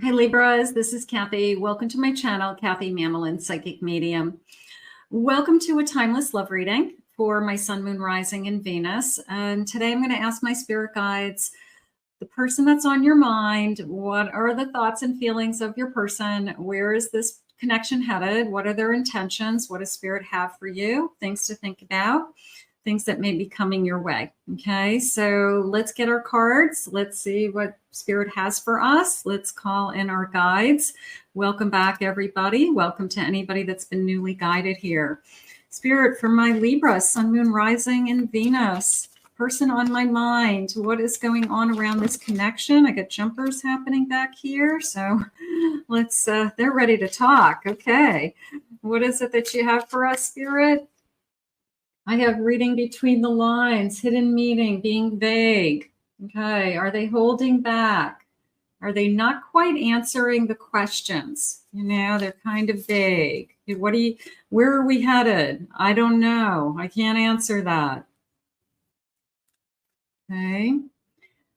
Hi Libras, this is Kathy. Welcome to my channel, Kathy Mamolen, Psychic Medium. Welcome to a timeless love reading for my Sun, Moon, Rising, and Venus. And today I'm going to ask my spirit guides, the person that's on your mind, what are the thoughts and feelings of your person? Where is this connection headed? What are their intentions? What does spirit have for you? Things to think about. Things that may be coming your way. Okay, so let's get our cards. Let's see what spirit has for us. Let's call in our guides. Welcome back, everybody. Welcome to anybody that's been newly guided here. Spirit for my Libra, Sun, Moon, Rising, and Venus. Person on my mind. What is going on around this connection? I got jumpers happening back here. So let's, they're ready to talk. Okay. What is it that you have for us, Spirit? I have reading between the lines, hidden meaning, being vague. Okay, are they holding back? Are they not quite answering the questions? You know, they're kind of vague. Where are we headed? I don't know. I can't answer that. Okay.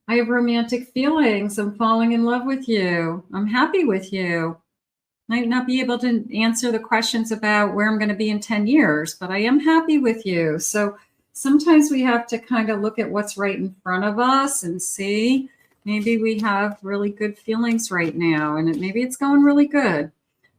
I have romantic feelings. I'm falling in love with you. I'm happy with you. Might not be able to answer the questions about where I'm going to be in 10 years, but I am happy with you. So sometimes we have to kind of look at what's right in front of us and see, maybe we have really good feelings right now, and maybe it's going really good.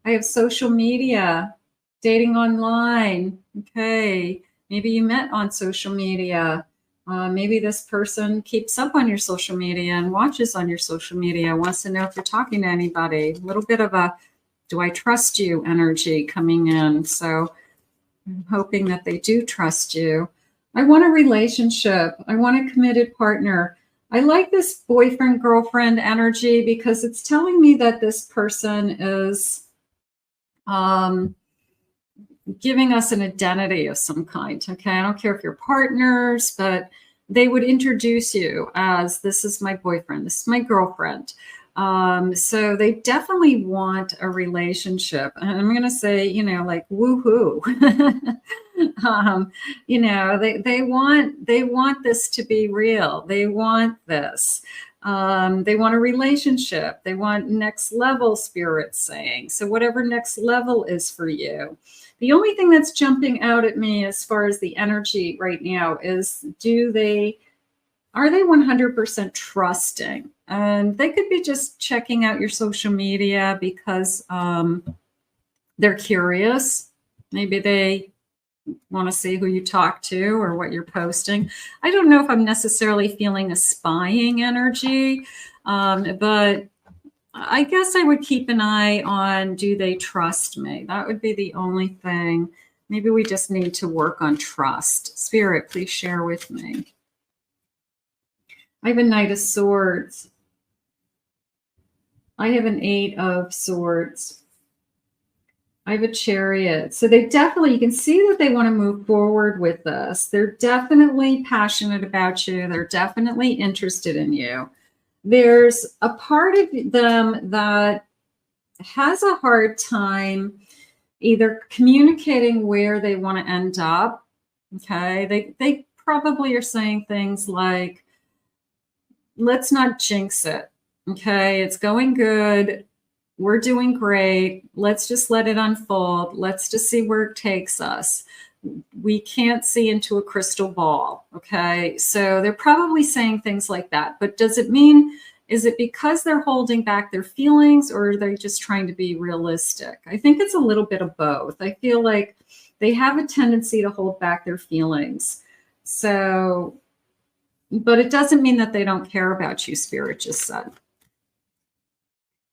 I have social media, dating online. Okay. Maybe you met on social media. Maybe this person keeps up on your social media and watches on your social media, wants to know if you're talking to anybody. A little bit of a do I trust you energy coming in. So I'm hoping that they do trust you. I want a relationship. I want a committed partner. I like this boyfriend, girlfriend energy because it's telling me that this person is giving us an identity of some kind. Okay. I don't care if you're partners, but they would introduce you as, this is my boyfriend, this is my girlfriend. So they definitely want a relationship. And I'm going to say, you know, like woohoo. You know, they want this to be real. They want this. They want a relationship. They want next level, spirit saying. So whatever next level is for you. The only thing that's jumping out at me as far as the energy right now is, are they 100% trusting? And they could be just checking out your social media because they're curious. Maybe they want to see who you talk to or what you're posting. I don't know if I'm necessarily feeling a spying energy, but I guess I would keep an eye on, do they trust me? That would be the only thing. Maybe we just need to work on trust. Spirit, please share with me. I have a Knight of Swords. I have an 8 of Swords. I have a Chariot. So they definitely, you can see that they want to move forward with this. They're definitely passionate about you. They're definitely interested in you. There's a part of them that has a hard time either communicating where they want to end up. Okay. They probably are saying things like, let's not jinx it. Okay. It's going good. We're doing great. Let's just let it unfold. Let's just see where it takes us. We can't see into a crystal ball. Okay. So they're probably saying things like that, but does it mean, is it because they're holding back their feelings, or are they just trying to be realistic? I think it's a little bit of both. I feel like they have a tendency to hold back their feelings. So, but it doesn't mean that they don't care about you, Spirit just said.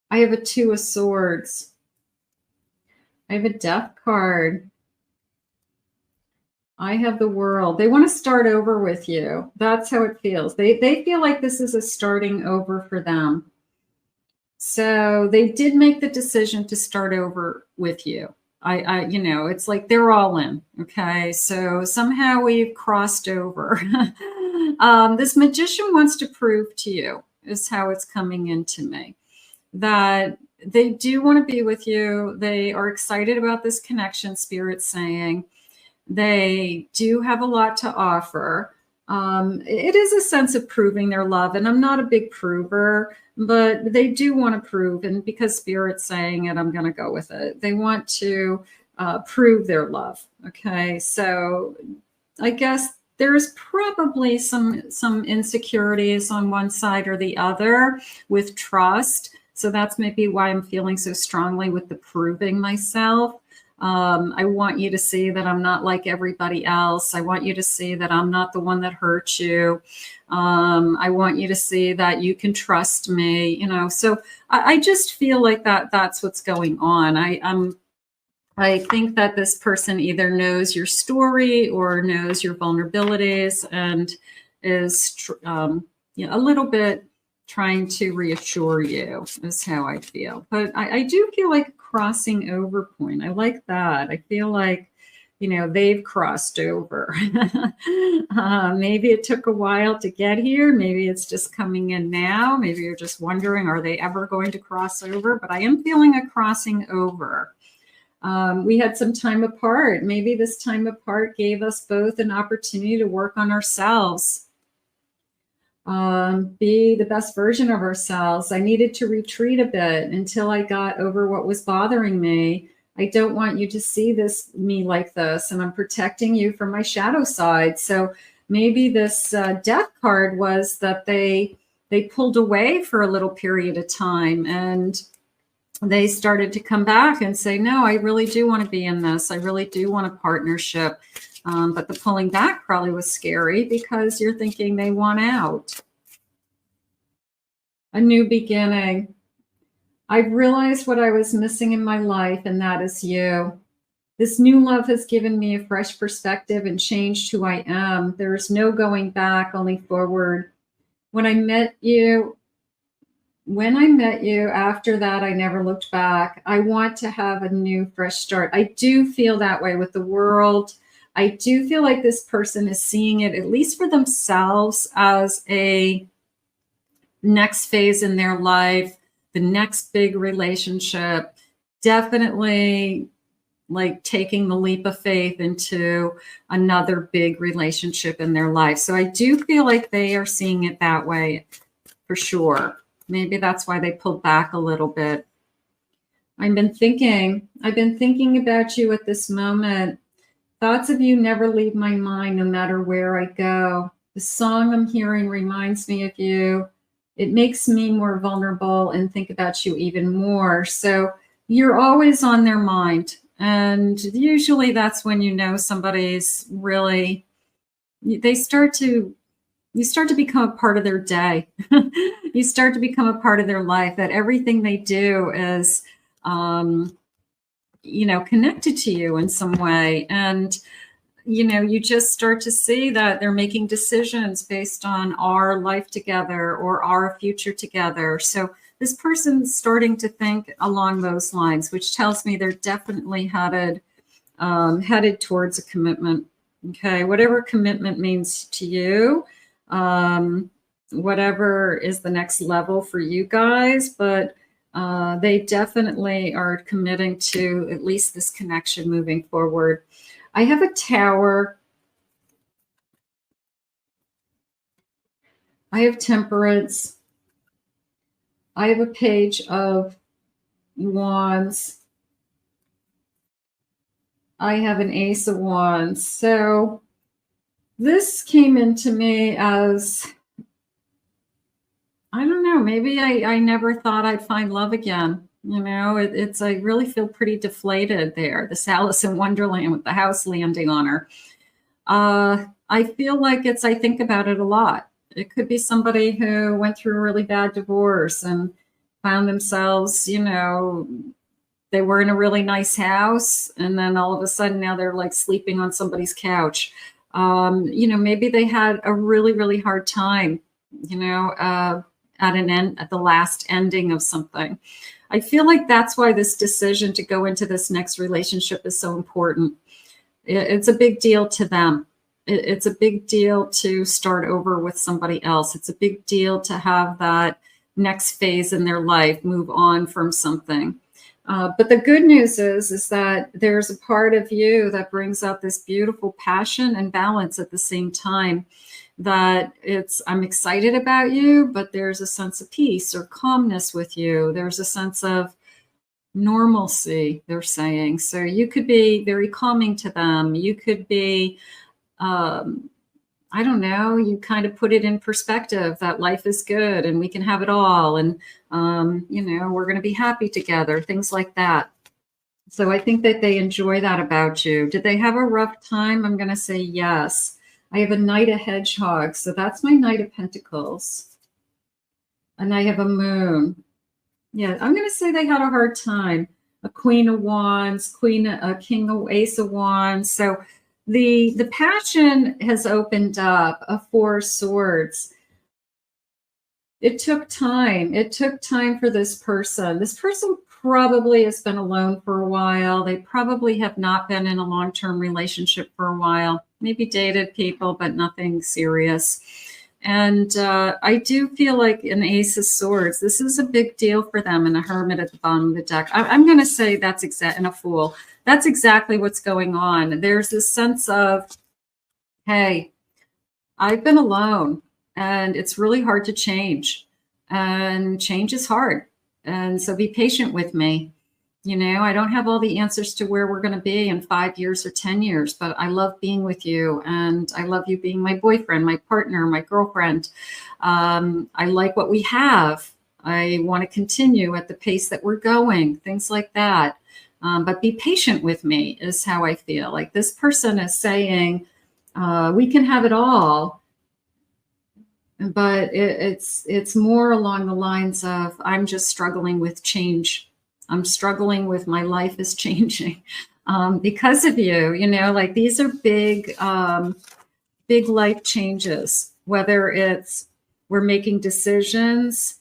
I have a 2 of Swords. I have a Death card. I have the World. They want to start over with you. That's how it feels. They feel like this is a starting over for them. So they did make the decision to start over with you. You know, it's like they're all in. Okay. So somehow we've crossed over. This Magician wants to prove to you, is how it's coming into me, that they do want to be with you. They are excited about this connection, Spirit saying. They do have a lot to offer. It is a sense of proving their love, and I'm not a big prover, but they do want to prove, and because Spirit's saying it, I'm going to go with it. They want to prove their love. Okay, so I guess there's probably some insecurities on one side or the other with trust. So that's maybe why I'm feeling so strongly with the proving myself. I want you to see that I'm not like everybody else. I want you to see that I'm not the one that hurt you. I want you to see that you can trust me, you know. So I just feel like that's what's going on. I think that this person either knows your story or knows your vulnerabilities and is you know, a little bit trying to reassure you is how I feel. But I do feel like a crossing over point. I like that. I feel like, you know, they've crossed over. Maybe it took a while to get here. Maybe it's just coming in now. Maybe you're just wondering, are they ever going to cross over? But I am feeling a crossing over. We had some time apart. Maybe this time apart gave us both an opportunity to work on ourselves, be the best version of ourselves. I needed to retreat a bit until I got over what was bothering me. I don't want you to see me like this, and I'm protecting you from my shadow side. So maybe this death card was that they pulled away for a little period of time, and they started to come back and say, no, I really do want to be in this. I really do want a partnership. But the pulling back probably was scary because you're thinking they want out. A new beginning. I've realized what I was missing in my life, and that is you. This new love has given me a fresh perspective and changed who I am. There is no going back, only forward. When I met you, after that, I never looked back. I want to have a new, fresh start. I do feel that way with the world. I do feel like this person is seeing it, at least for themselves, as a next phase in their life, the next big relationship, definitely like taking the leap of faith into another big relationship in their life. So I do feel like they are seeing it that way for sure. Maybe that's why they pulled back a little bit. I've been thinking about you at this moment. Thoughts of you never leave my mind, no matter where I go. The song I'm hearing reminds me of you. It makes me more vulnerable and think about you even more. So you're always on their mind. And usually that's when you know somebody's really, you start to become a part of their day. You start to become a part of their life, that everything they do is, you know, connected to you in some way. And, you know, you just start to see that they're making decisions based on our life together or our future together. So this person's starting to think along those lines, which tells me they're definitely headed towards a commitment. Okay, whatever commitment means to you, whatever is the next level for you guys, but they definitely are committing to at least this connection moving forward. I have a Tower. I have Temperance. I have a Page of Wands. I have an Ace of Wands. So this came into me as, I don't know, maybe I never thought I'd find love again. You know, I really feel pretty deflated there. This Alice in Wonderland with the house landing on her. I feel like I think about it a lot. It could be somebody who went through a really bad divorce and found themselves, you know, they were in a really nice house, and then all of a sudden now they're like sleeping on somebody's couch. You know, maybe they had a really, really hard time, you know, at the last ending of something. I feel like that's why this decision to go into this next relationship is so important. It's a big deal to them. It's a big deal to start over with somebody else. It's a big deal to have that next phase in their life, move on from something. But the good news is that there's a part of you that brings out this beautiful passion and balance at the same time. that I'm excited about you, but there's a sense of peace or calmness with you. There's a sense of normalcy, they're saying. So you could be very calming to them. You could be, I don't know, you kind of put it in perspective that life is good and we can have it all. And, you know, we're going to be happy together, things like that. So I think that they enjoy that about you. Did they have a rough time? I'm going to say yes. I have a Knight of Hedgehogs. So that's my Knight of Pentacles. And I have a Moon. Yeah, I'm going to say they had a hard time. A Queen of Wands, a King of Ace of Wands. So the passion has opened up. A Four of Swords. It took time. It took time for this person. This person probably has been alone for a while. They probably have not been in a long-term relationship for a while. Maybe dated people, but nothing serious. And I do feel like an Ace of Swords, this is a big deal for them, and a Hermit at the bottom of the deck. I'm going to say that's and a Fool. That's exactly what's going on. There's this sense of, hey, I've been alone and it's really hard to change, and change is hard. And so be patient with me. You know, I don't have all the answers to where we're going to be in 5 years or 10 years, but I love being with you, and I love you being my boyfriend, my partner, my girlfriend. I like what we have. I want to continue at the pace that we're going, things like that. But be patient with me is how I feel. Like this person is saying, we can have it all. But it's more along the lines of, I'm just struggling with change. I'm struggling with my life is changing because of you. You know, like these are big life changes, whether it's we're making decisions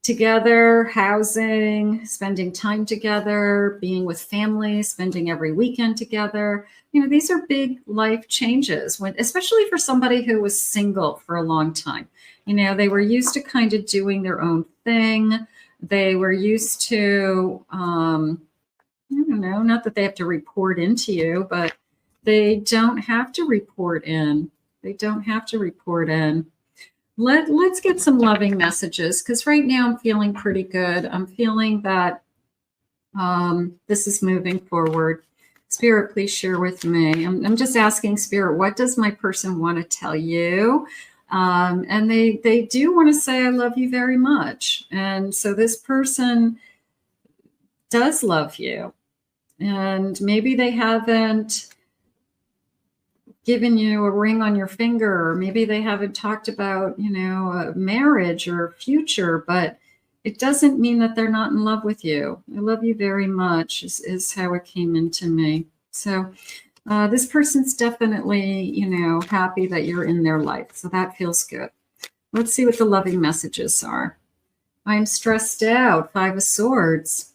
together, housing, spending time together, being with family, spending every weekend together. You know, these are big life changes, especially for somebody who was single for a long time. You know, they were used to kind of doing their own thing. They were used to, I don't know, not that they have to report into you, but they don't have to report in. They don't have to report in. Let's get some loving messages, because right now I'm feeling pretty good. I'm feeling that this is moving forward. Spirit, please share with me. I'm just asking Spirit, what does my person want to tell you? And they do want to say, I love you very much. And so this person does love you. And maybe they haven't given you a ring on your finger, or maybe they haven't talked about, you know, a marriage or a future, but it doesn't mean that they're not in love with you. I love you very much is how it came into me. So this person's definitely, you know, happy that you're in their life. So that feels good. Let's see what the loving messages are. I'm stressed out. 5 of Swords.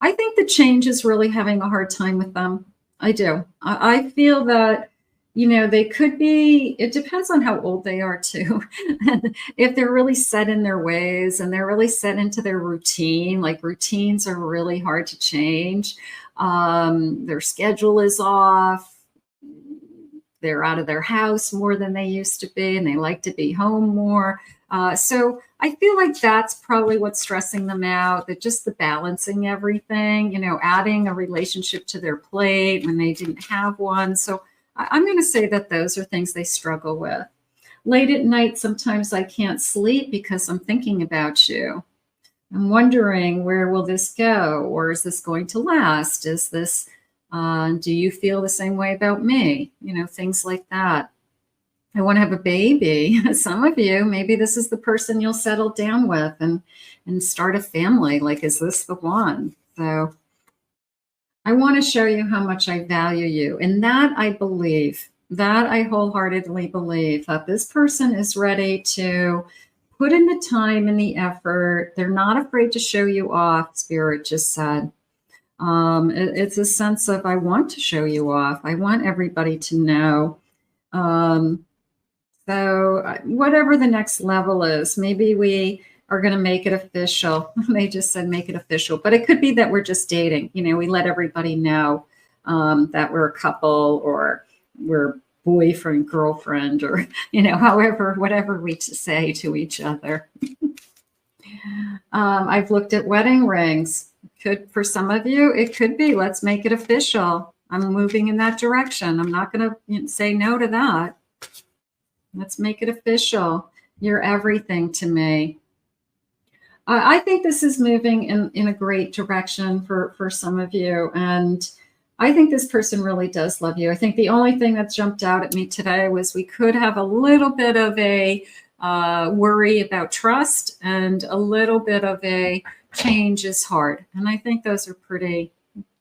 I think the change is really having a hard time with them. I do. I feel that, you know, they could be, it depends on how old they are too. If they're really set in their ways and they're really set into their routine, like routines are really hard to change. Their schedule is off. They're out of their house more than they used to be, and they like to be home more. So I feel like that's probably what's stressing them out, that just the balancing everything, you know, adding a relationship to their plate when they didn't have one. So I'm going to say that those are things they struggle with. Late at night, sometimes I can't sleep because I'm thinking about you. I'm wondering, where will this go? Or is this going to last? Is this, do you feel the same way about me? You know, things like that. I want to have a baby. Some of you, maybe this is the person you'll settle down with and start a family. Like, is this the one? So I want to show you how much I value you. And that I believe, that I wholeheartedly believe, that this person is ready to put in the time and the effort. They're not afraid to show you off, Spirit just said. It's a sense of, I want to show you off. I want everybody to know. So whatever the next level is, maybe we are going to make it official. They just said make it official, but it could be that we're just dating. You know, we let everybody know that we're a couple, or we're boyfriend, girlfriend, or, you know, however, whatever we say to each other. I've looked at wedding rings. Could, for some of you, it could be, let's make it official. I'm moving in that direction. I'm not going to say no to that. Let's make it official. You're everything to me. I think this is moving in a great direction for some of you. And I think this person really does love you. I think the only thing that jumped out at me today was we could have a little bit of a worry about trust and a little bit of a change is hard. And I think those are pretty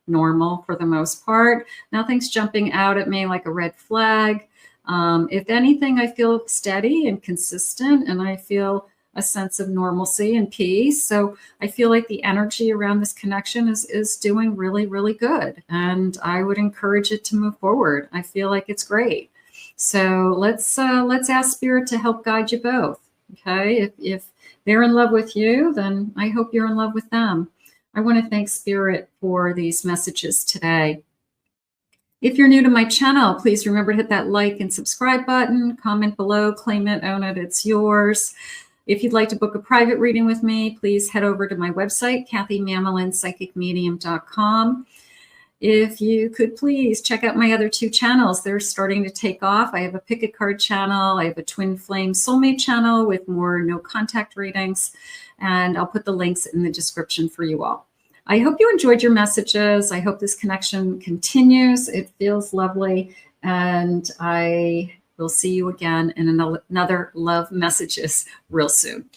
normal for the most part. Nothing's jumping out at me like a red flag. If anything, I feel steady and consistent, and I feel a sense of normalcy and peace. So I feel like the energy around this connection is doing really, really good. And I would encourage it to move forward. I feel like it's great. So let's ask Spirit to help guide you both. Okay. If they're in love with you, then I hope you're in love with them. I want to thank Spirit for these messages today. If you're new to my channel, please remember to hit that like and subscribe button, comment below, claim it, own it, it's yours. If you'd like to book a private reading with me, please head over to my website, kathymamolenspsychicmedium.com. If you could please check out my other 2 channels. They're starting to take off. I have a pick a card channel. I have a twin flame soulmate channel with more no contact readings. And I'll put the links in the description for you all. I hope you enjoyed your messages. I hope this connection continues. It feels lovely. And I will see you again in another Love Messages real soon.